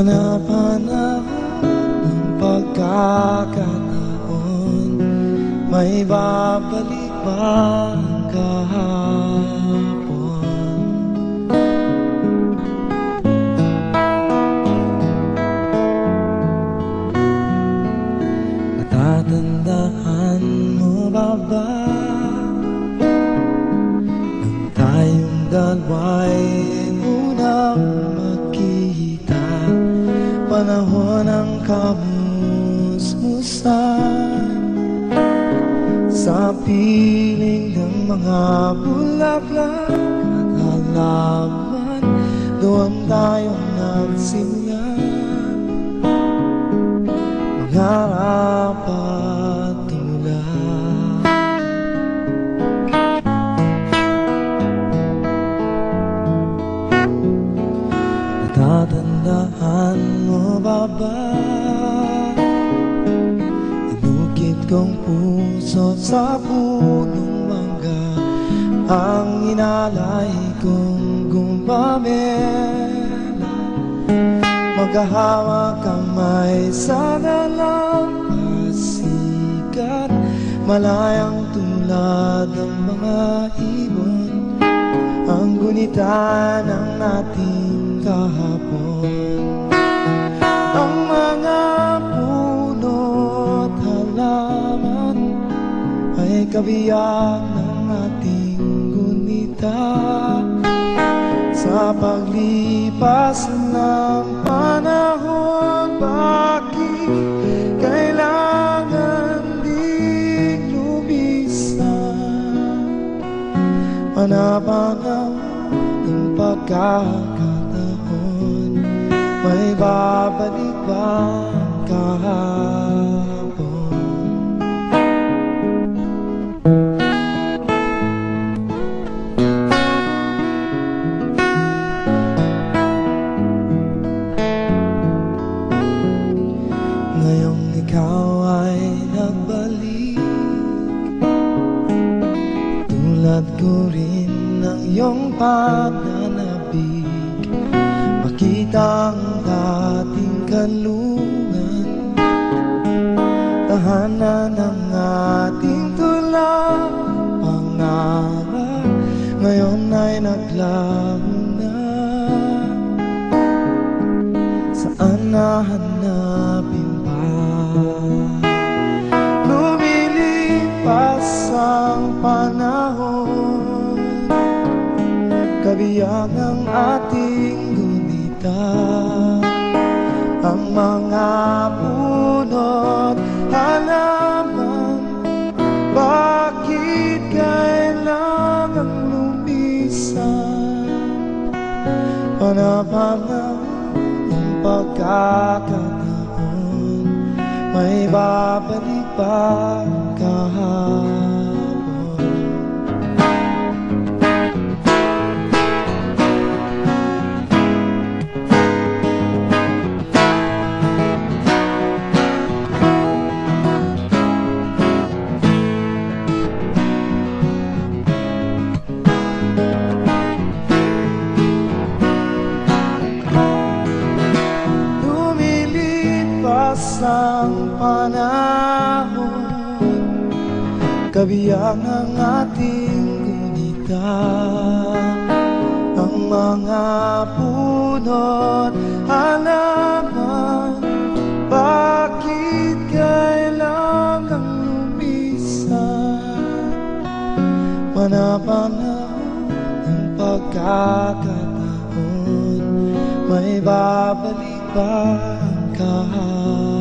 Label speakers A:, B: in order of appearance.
A: Panapanahon ng pagkakataon, may babalik ba ang kahapon? Natatandaan mo ba nang tayong dalawa'y unang magkita? Panahon ng kamusmusan sa piling ng mga bulaklak at halaman, doon tayo nagsimula magharap at tulad. Natatandaan mo ba inukit kong puso sa punong mangga, ang inalay kong gumamela, maghahawak kamay sa dalampasikat, malayang tulad ng mga ibon, ang gunita ng ating kahapon. Ang mga puno't halaman ay kabiyak ng ating gunita. Sa paglipas ng panahon, bakit kailangan ding lumisan? Panapanahon ng pagkakataon, may babalik ba ang kahapon? Ngayong ikaw ay nagbalik, tulad ko rin ng iyong pananabik, makita ang dating kanlungan, tahanan ng ating tulang pangarap, ngayon ay naglaho na. Saan nahanapin pa? Lumilipas ang panahon, kabiyak ng ating gunita, ang mga puno't halaman, bakit kailangang lumisan? Panapanahon ng pagkakataon, may babalik ba ang kahapon? Ang panahon, kabiyak ng ating gunita, ang mga puno't halaman, bakit kailangang lumisan? Panapanahon ng pagkakataon, may babalik ba ang kahapon?